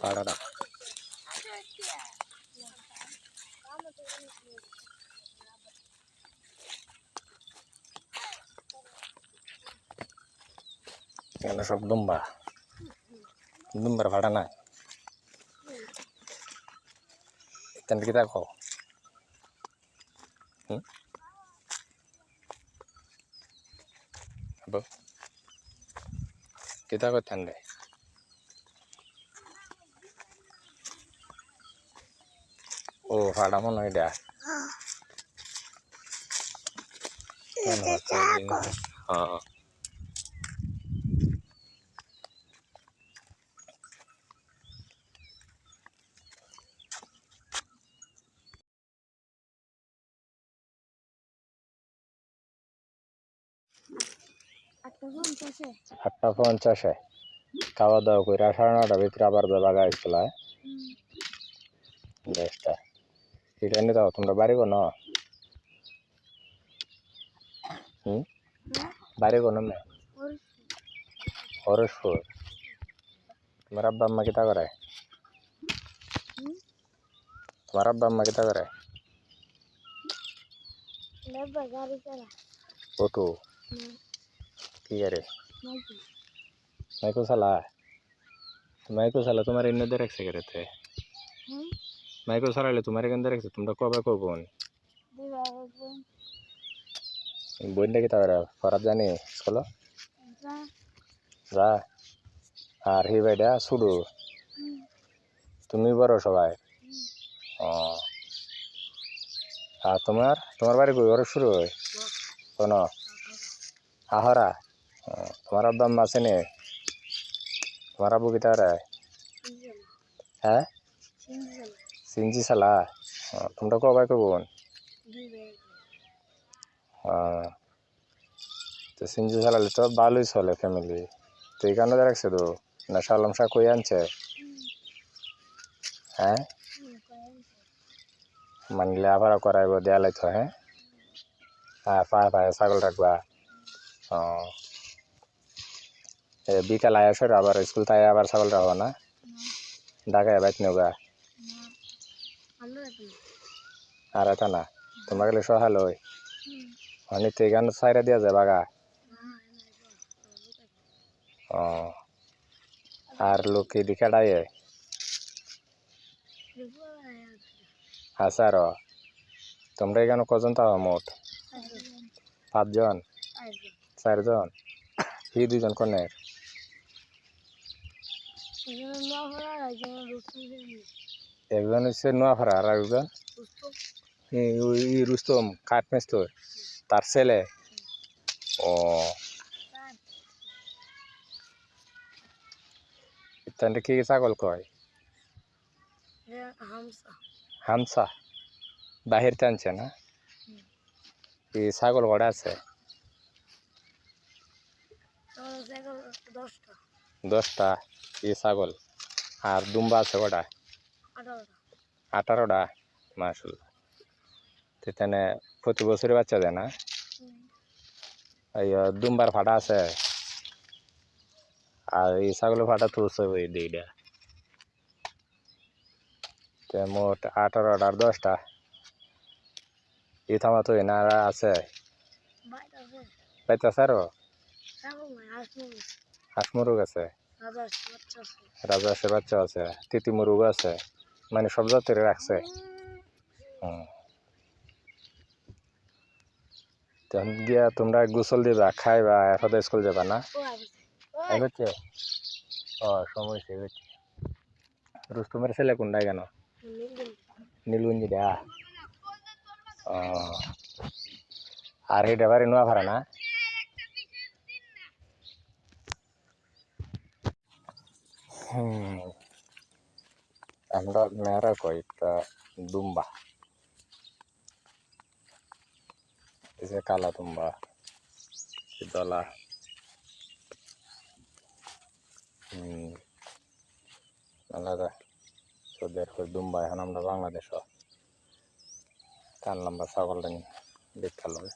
পাড়াটা এখানে সব দুম্বার ভাড়া না এখান থেকে দেখো kita ko tande oh pada mono ida আটটা 50 খাওয়া দাওয়া করে 9:30টার ভিতরে আবার বাগা আসছিল বেশটা এটা নিয়ে দাও তোমরা বাড়ি কোন বাড়ি কোন হরসপুর তোমার আব্বা আম্মা কিতা করে অটো কি করে মাইকো সালা তোমার এনে দে রাখছে কেরেতে মাইকো সারালে তোমার এখান দিয়ে রাখছে তোমরা কবে কখন বইটা কিতা করে ফরাত জানি স্কুল যা আর হি বাইডা শুরু তুমি বড় সবাই আর তোমার বাড়ি কই ওর শুরু হয় কোন আহরা তোমার আব্বা আম্মা আছে নে তোমার আব্বু কিতা করে হ্যাঁ সিনজি সালা তোমরা কবে কখন তো সিনজি চালালে তো ভালোই চলে ফ্যামিলি তো এই কারণে রাখছে তো না সালাম শাহ কই আনছে হ্যাঁ মানলে আবার করাইব দেয়ালাই তো হ্যাঁ পায়ে পায়ে ছাগল রাখবা বিকাল আয়াসের আবার স্কুল তাই আবার ছাগল রাখবো না ঢাকায় বাইক নেওগা আর এটা না তোমার গেলে সহাল ওই অনেক তো এখানে সাইরা দিয়া যায় বাগা আর লোক দিকে ডায়ে আচ্ছা তোমরা এখানে কজন তাও মোট 5 জন 4 জন কি 2 জন কনের একজন হচ্ছে নোয়াপাড়া আর একজন রুস্তম কাঠমেস্তর তার ছেলে ও তাহলে কি ছাগল কয় হামসা বাহির টানছে না এই ছাগল কটা আছে 10টা এই ছাগল আর দুম্বা আছে কটা 18টা মাশাআল্লাহ তেনে প্রতি বছরই বাচ্চা দেয় না এই দুম্বার ফাটা আছে আর এই ছাগলের ফাটা তুলছে ওই দিকটা তে মোট 18টা আর 10টা এই থামা তো এনারা আছে পাইতেছে আরো হাঁস মুরগ আছে রাজহাঁসের বাচ্চা আছে তিতি মুরগ আছে মানে সব জাতের রাখছে তখন গিয়া তোমরা গোসল দিবা খাইবা এখন স্কুল যাবা না এগোচ্ছে সময় এগোচ্ছে রুস্তমের ছেলে কোনটায় কেন নীলগঞ্জি দেয়া আর এই ডেবারে নোয়া ভাড়া না আমরা মেয়েরা কয়েকটা দুম্বা এই যে কালা দুম্বা দলা আলাদা তোদের দুম্বা এখন আমরা বাংলাদেশ কান লম্বা ছাগলটা দেখতে হবে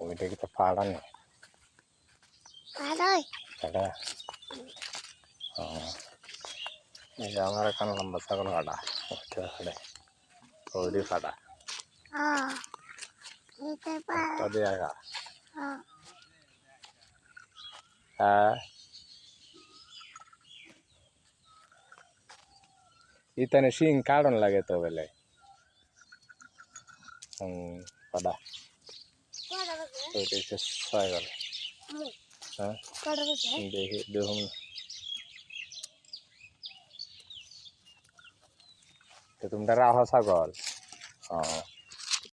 ওইটা কি তো পাড়া নেই এই যে আমার এখানে লম্বা ছাগল ফাটা ফাটে ওইটি ফাটা দিয়ে আগা হ্যাঁ ইতানে শিং কারণ লাগে তো বলে ফাটা ওইটি শেষ হয়ে গেল হ্যাঁ দেখি দেখুন তো তোমরা রাহা ছাগল